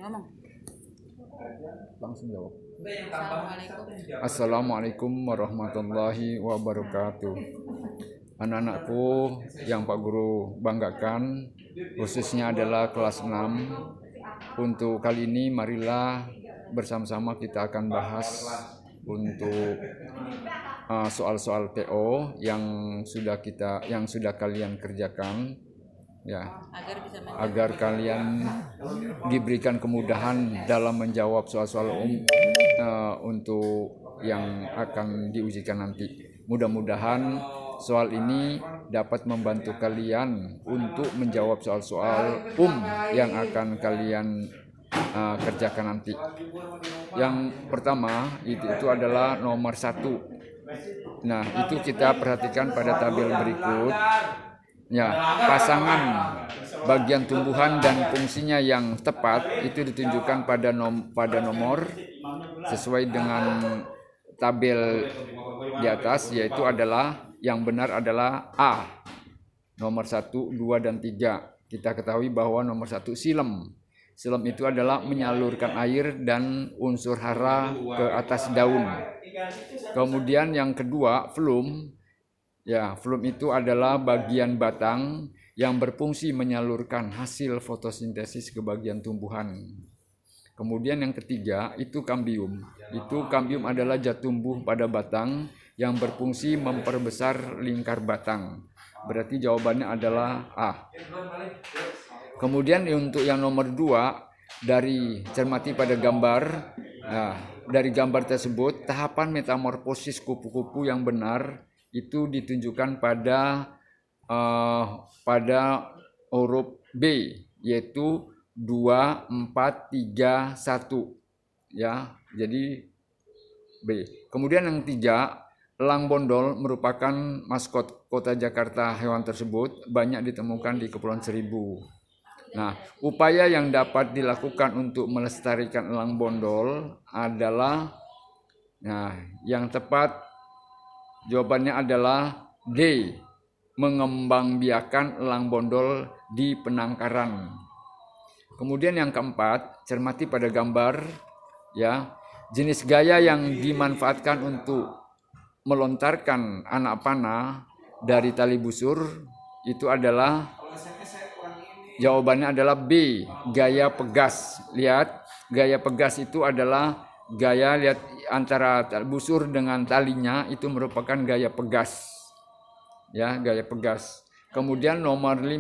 ngomong. Langsung jawab. Assalamualaikum. Assalamualaikum warahmatullahi wabarakatuh. Anak-anakku yang Pak Guru banggakan, khususnya adalah kelas 6. Untuk kali ini marilah bersama-sama kita akan bahas untuk soal-soal TO yang sudah kalian kerjakan, ya, agar kalian diberikan kemudahan dalam menjawab soal-soal untuk yang akan diujikan nanti. Mudah-mudahan soal ini dapat membantu kalian untuk menjawab soal-soal yang akan kalian kerjakan nanti. Yang pertama itu adalah nomor 1. Nah, itu kita perhatikan pada tabel berikut. Ya, pasangan bagian tumbuhan dan fungsinya yang tepat itu ditunjukkan pada nomor sesuai dengan tabel di atas, yaitu adalah yang benar adalah A. Nomor 1, 2, dan 3. Kita ketahui bahwa nomor 1 silem. Silem itu adalah menyalurkan air dan unsur hara ke atas daun. Kemudian yang kedua, flum. Ya, flum itu adalah bagian batang yang berfungsi menyalurkan hasil fotosintesis ke bagian tumbuhan. Kemudian yang ketiga itu kambium. Itu kambium adalah zat tumbuh pada batang yang berfungsi memperbesar lingkar batang. Berarti jawabannya adalah A. Kemudian untuk yang nomor 2, dari cermati pada gambar. Nah, dari gambar tersebut tahapan metamorfosis kupu-kupu yang benar itu ditunjukkan pada huruf B, yaitu 2, 4, 3, 1. Ya, jadi B. Kemudian yang 3, elang bondol merupakan maskot kota Jakarta. Hewan tersebut banyak ditemukan di Kepulauan Seribu. Nah, upaya yang dapat dilakukan untuk melestarikan elang bondol adalah, nah, yang tepat jawabannya adalah D. Mengembangbiakan elang bondol di penangkaran. Kemudian yang keempat, cermati pada gambar, ya. Jenis gaya yang dimanfaatkan untuk melontarkan anak panah dari tali busur itu adalah, jawabannya adalah B. Gaya pegas. Lihat, gaya pegas itu adalah gaya, lihat, antara busur dengan talinya itu merupakan gaya pegas. Ya, gaya pegas. Kemudian nomor 5,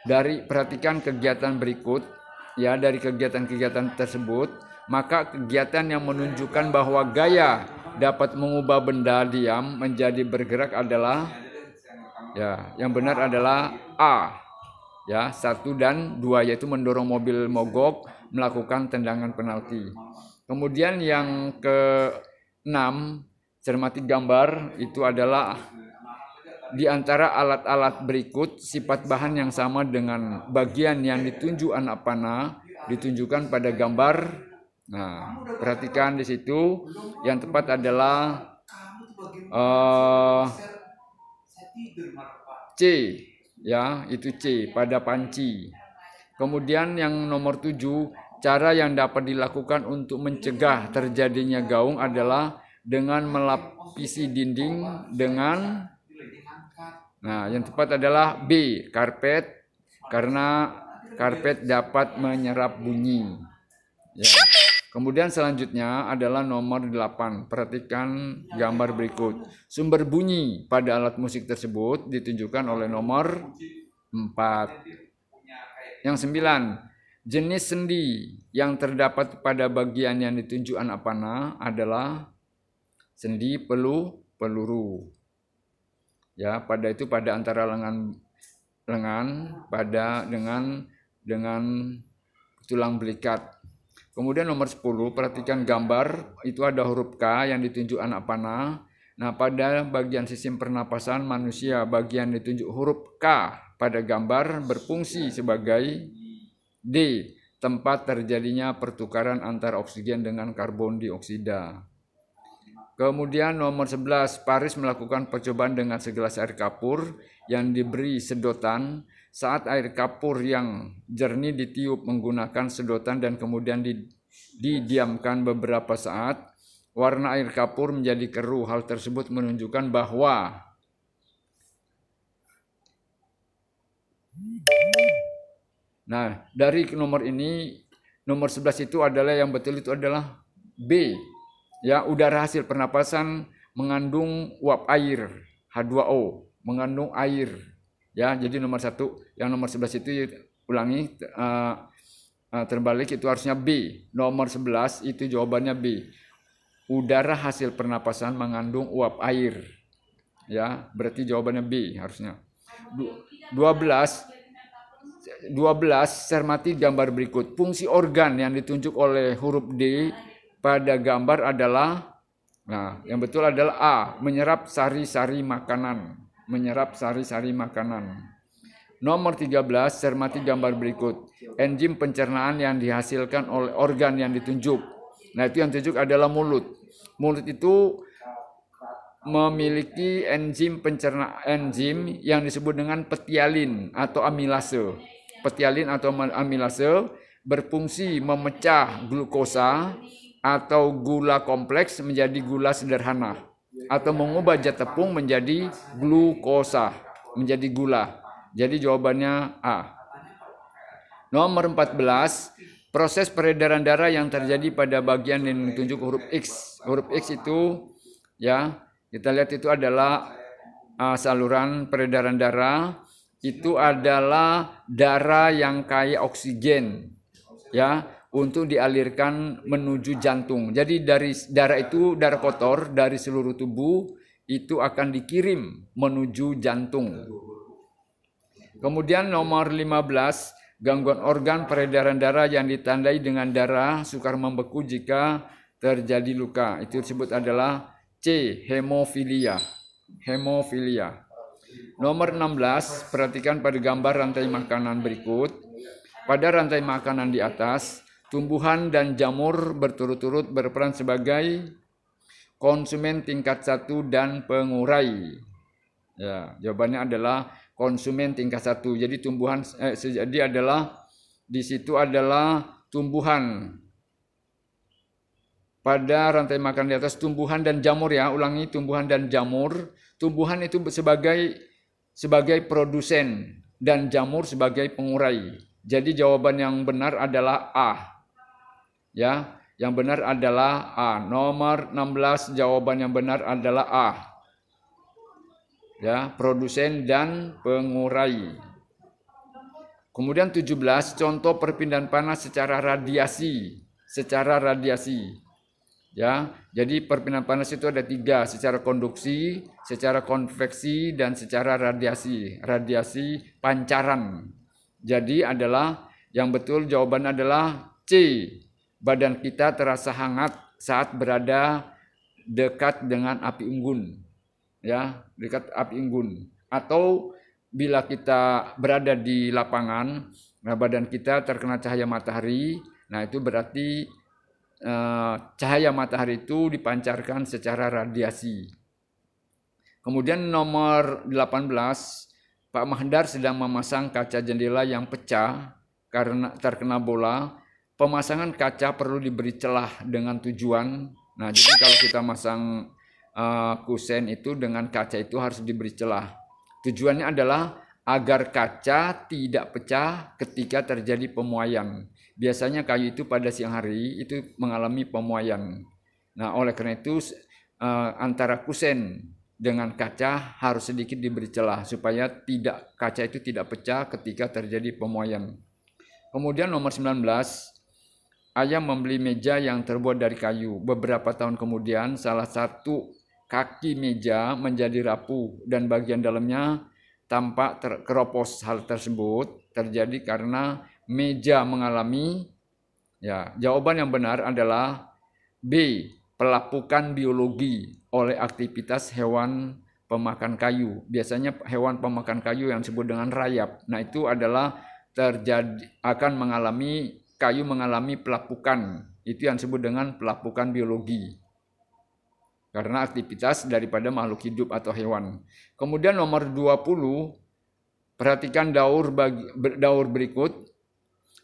dari perhatikan kegiatan berikut, ya, dari kegiatan-kegiatan tersebut, maka kegiatan yang menunjukkan bahwa gaya dapat mengubah benda diam menjadi bergerak adalah, ya, yang benar adalah A. Ya, 1 dan 2, yaitu mendorong mobil mogok, melakukan tendangan penalti. Kemudian yang ke-6, cermati gambar, itu adalah di antara alat-alat berikut sifat bahan yang sama dengan bagian yang ditunjuk anak panah ditunjukkan pada gambar. Nah, perhatikan di situ, yang tepat adalah C. Ya, itu C, pada panci. Kemudian yang nomor 7, cara yang dapat dilakukan untuk mencegah terjadinya gaung adalah dengan melapisi dinding dengan, nah, yang tepat adalah B, karpet, karena karpet dapat menyerap bunyi. Ya. Kemudian selanjutnya adalah nomor 8. Perhatikan gambar berikut. Sumber bunyi pada alat musik tersebut ditunjukkan oleh nomor 4. Yang 9. Jenis sendi yang terdapat pada bagian yang ditunjuk anak panah adalah sendi peluru. Ya, pada antara lengan pada dengan tulang belikat. Kemudian nomor 10, perhatikan gambar, itu ada huruf K yang ditunjuk anak panah. Nah, pada bagian sistem pernapasan manusia, bagian ditunjuk huruf K pada gambar berfungsi sebagai D, tempat terjadinya pertukaran antara oksigen dengan karbon dioksida. Kemudian nomor 11, Paris melakukan percobaan dengan segelas air kapur yang diberi sedotan saat air kapur yang jernih ditiup menggunakan sedotan dan kemudian didiamkan beberapa saat, warna air kapur menjadi keruh. Hal tersebut menunjukkan bahwa dari nomor ini, nomor 11 itu adalah yang betul itu adalah B. Ya, udara hasil pernapasan mengandung uap air, H2O, mengandung air. Ya, jadi nomor 1, yang nomor 11 itu ulangi terbalik itu harusnya B. Nomor 11 itu jawabannya B. Udara hasil pernapasan mengandung uap air. Ya, berarti jawabannya B harusnya. 12 cermati gambar berikut. Fungsi organ yang ditunjuk oleh huruf D pada gambar adalah, yang betul adalah A, menyerap sari-sari makanan. Menyerap sari-sari makanan. Nomor 13, cermati gambar berikut. Enzim pencernaan yang dihasilkan oleh organ yang ditunjuk. Nah, itu yang ditunjuk adalah mulut. Mulut itu memiliki enzim yang disebut dengan petialin atau amilase. Petialin atau amilase berfungsi memecah glukosa atau gula kompleks menjadi gula sederhana atau mengubah zat tepung menjadi glukosa, menjadi gula. Jadi jawabannya A. Nomor 14, proses peredaran darah yang terjadi pada bagian yang ditunjuk huruf X. Huruf X itu, ya, kita lihat itu adalah saluran peredaran darah. Itu adalah darah yang kaya oksigen, ya, untuk dialirkan menuju jantung. Jadi dari darah itu, darah kotor dari seluruh tubuh itu akan dikirim menuju jantung. Kemudian nomor 15, gangguan organ peredaran darah yang ditandai dengan darah sukar membeku jika terjadi luka. Itu disebut adalah C, hemofilia. Hemofilia. Nomor 16, perhatikan pada gambar rantai makanan berikut. Pada rantai makanan di atas, tumbuhan dan jamur berturut-turut berperan sebagai konsumen tingkat 1 dan pengurai. Ya, jawabannya adalah konsumen tingkat 1. Jadi jadi adalah di situ adalah tumbuhan. Pada rantai makan di atas tumbuhan dan jamur, ya, ulangi, tumbuhan dan jamur. Tumbuhan itu sebagai produsen dan jamur sebagai pengurai. Jadi jawaban yang benar adalah A. Ya, yang benar adalah A. Nomor 16 jawaban yang benar adalah A. Ya, produsen dan pengurai. Kemudian 17, contoh perpindahan panas secara radiasi. Secara radiasi. Ya, jadi perpindahan panas itu ada 3, secara konduksi, secara konveksi, dan secara radiasi. Radiasi pancaran. Jadi adalah yang betul jawaban adalah C. Badan kita terasa hangat saat berada dekat dengan api unggun. Ya, dekat api unggun. Atau bila kita berada di lapangan, badan kita terkena cahaya matahari, nah itu berarti cahaya matahari itu dipancarkan secara radiasi. Kemudian nomor 18, Pak Mahdar sedang memasang kaca jendela yang pecah karena terkena bola. Pemasangan kaca perlu diberi celah dengan tujuan. Nah, jadi kalau kita masang kusen itu dengan kaca itu harus diberi celah. Tujuannya adalah agar kaca tidak pecah ketika terjadi pemuaian. Biasanya kayu itu pada siang hari itu mengalami pemuaian. Nah, oleh karena itu antara kusen dengan kaca harus sedikit diberi celah supaya kaca itu tidak pecah ketika terjadi pemuaian. Kemudian nomor 19, ayah membeli meja yang terbuat dari kayu. Beberapa tahun kemudian salah satu kaki meja menjadi rapuh dan bagian dalamnya tampak keropos. Hal tersebut terjadi karena meja mengalami, ya, jawaban yang benar adalah B, pelapukan biologi oleh aktivitas hewan pemakan kayu. Biasanya hewan pemakan kayu yang disebut dengan rayap. Nah, itu adalah kayu mengalami pelapukan. Itu yang disebut dengan pelapukan biologi. Karena aktivitas daripada makhluk hidup atau hewan. Kemudian nomor 20, Perhatikan daur berikut.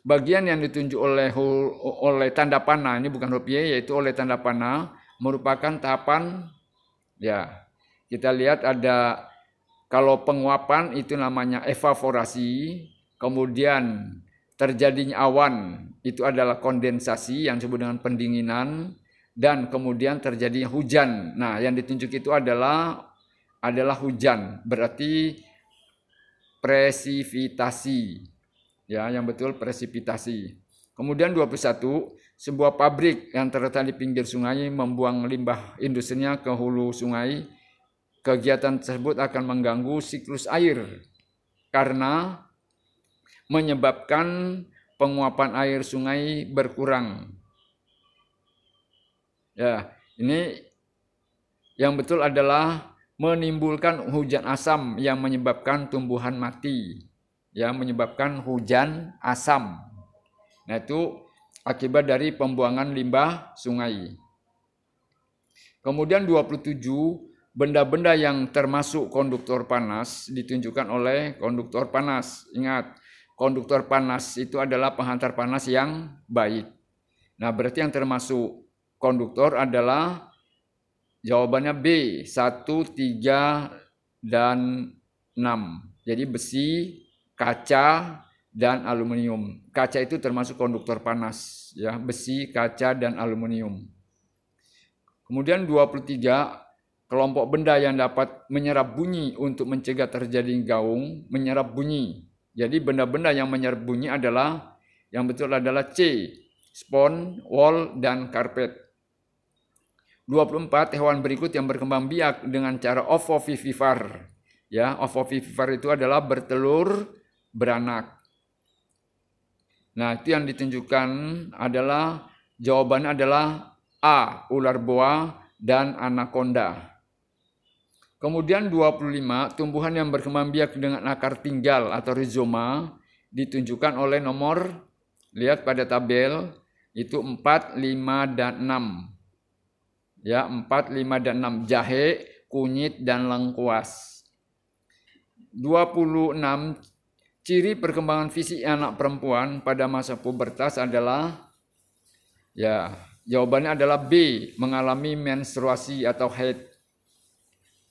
Bagian yang ditunjuk oleh tanda panah, ini bukan huruf Y, yaitu oleh tanda panah, merupakan tahapan, ya, kita lihat ada, kalau penguapan itu namanya evaporasi, kemudian terjadinya awan, itu adalah kondensasi yang disebut dengan pendinginan, dan kemudian terjadinya hujan. Nah, yang ditunjuk itu adalah hujan, berarti presipitasi. Ya, yang betul presipitasi. Kemudian 21, sebuah pabrik yang terletak di pinggir sungai membuang limbah industrinya ke hulu sungai. Kegiatan tersebut akan mengganggu siklus air karena menyebabkan penguapan air sungai berkurang. Ya, ini yang betul adalah menimbulkan hujan asam yang menyebabkan tumbuhan mati. Ya, menyebabkan hujan asam. Nah, itu akibat dari pembuangan limbah sungai. Kemudian 27, benda-benda yang termasuk konduktor panas ditunjukkan oleh konduktor panas. Ingat, konduktor panas itu adalah penghantar panas yang baik. Nah, berarti yang termasuk konduktor adalah jawabannya B, 1, 3, dan 6. Jadi besi, kaca, dan aluminium. Kaca itu termasuk konduktor panas, ya, besi, kaca, dan aluminium. Kemudian 23, kelompok benda yang dapat menyerap bunyi untuk mencegah terjadi gaung, menyerap bunyi. Jadi benda-benda yang menyerap bunyi adalah, yang betul adalah C, spons, wol, dan karpet. 24, hewan berikut yang berkembang biak dengan cara ovovivipar. Ya, ovovivipar itu adalah bertelur beranak. Nah, itu yang ditunjukkan adalah, jawabannya adalah A, ular boa dan anaconda. Kemudian 25, tumbuhan yang berkembang biak dengan akar tinggal atau rizoma ditunjukkan oleh nomor, lihat pada tabel, itu 4, 5, dan 6. Ya, 4, 5, dan 6, jahe, kunyit, dan lengkuas. 26, ciri perkembangan fisik anak perempuan pada masa pubertas adalah, ya, jawabannya adalah B, mengalami menstruasi atau haid.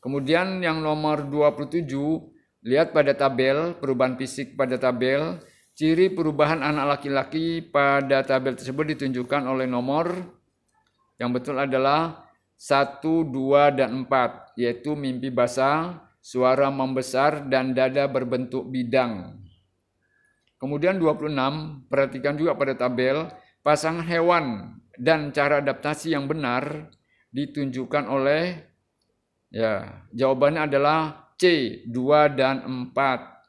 Kemudian yang nomor 27, lihat pada tabel, perubahan fisik pada tabel, ciri perubahan anak laki-laki pada tabel tersebut ditunjukkan oleh nomor, yang betul adalah 1, 2, dan 4, yaitu mimpi basah, suara membesar, dan dada berbentuk bidang. Kemudian 26, perhatikan juga pada tabel, pasangan hewan dan cara adaptasi yang benar ditunjukkan oleh, ya, jawabannya adalah C, 2 dan 4.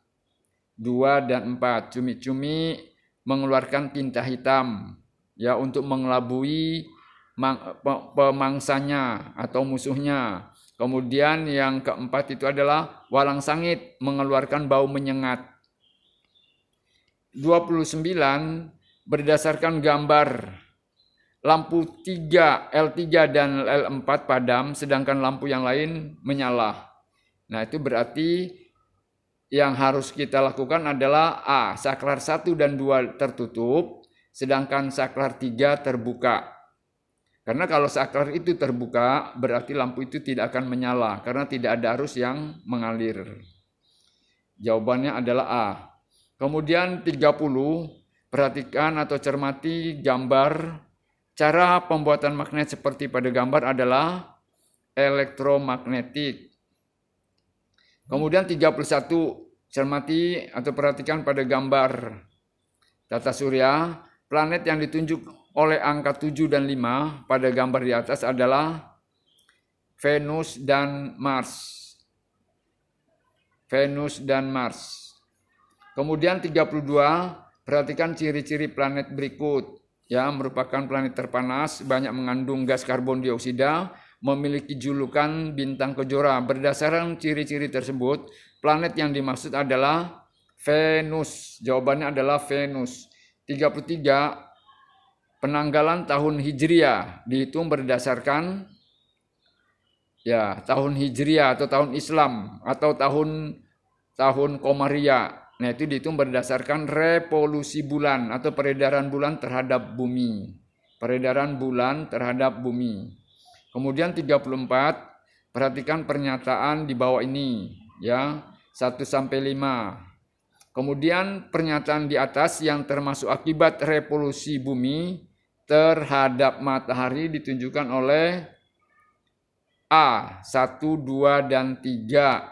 2 dan 4, cumi-cumi mengeluarkan tinta hitam, ya, untuk mengelabui pemangsanya atau musuhnya. Kemudian yang keempat itu adalah walang sangit, mengeluarkan bau menyengat. 29, berdasarkan gambar, lampu L3 dan L4 padam, sedangkan lampu yang lain menyala. Nah, itu berarti yang harus kita lakukan adalah A, saklar 1 dan 2 tertutup, sedangkan saklar 3 terbuka. Karena kalau saklar itu terbuka, berarti lampu itu tidak akan menyala, karena tidak ada arus yang mengalir. Jawabannya adalah A. Kemudian 30, perhatikan atau cermati gambar. Cara pembuatan magnet seperti pada gambar adalah elektromagnetik. Kemudian 31, cermati atau perhatikan pada gambar tata surya. Planet yang ditunjuk oleh angka 7 dan 5 pada gambar di atas adalah Venus dan Mars. Venus dan Mars. Kemudian 32, perhatikan ciri-ciri planet berikut. Ya, merupakan planet terpanas, banyak mengandung gas karbon dioksida, memiliki julukan bintang kejora. Berdasarkan ciri-ciri tersebut, planet yang dimaksud adalah Venus. Jawabannya adalah Venus. 33, penanggalan tahun Hijriah dihitung berdasarkan, ya, tahun Hijriah atau tahun Islam atau tahun tahun Komariah. Nah, itu dihitung berdasarkan revolusi bulan atau peredaran bulan terhadap bumi. Peredaran bulan terhadap bumi. Kemudian 34, perhatikan pernyataan di bawah ini, ya. 1 sampai 5. Kemudian pernyataan di atas yang termasuk akibat revolusi bumi terhadap matahari ditunjukkan oleh A, 1, 2, dan 3.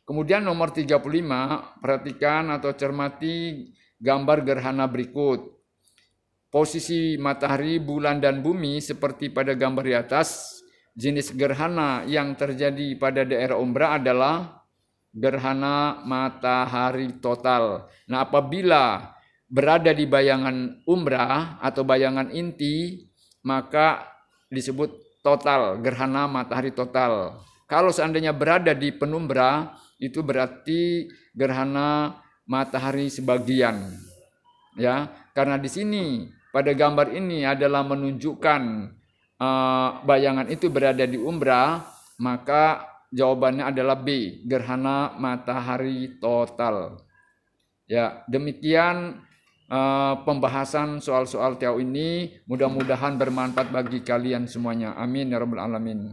Kemudian nomor 35, perhatikan atau cermati gambar gerhana berikut. Posisi matahari, bulan, dan bumi seperti pada gambar di atas. Jenis gerhana yang terjadi pada daerah umbra adalah gerhana matahari total. Nah, apabila berada di bayangan umbra atau bayangan inti, maka disebut total, gerhana matahari total. Kalau seandainya berada di penumbra, itu berarti gerhana matahari sebagian. Ya, karena di sini pada gambar ini adalah menunjukkan bayangan itu berada di umbra, maka jawabannya adalah B, gerhana matahari total. Ya, demikian pembahasan soal-soal TAU ini. Mudah-mudahan bermanfaat bagi kalian semuanya. Amin ya rabbal alamin.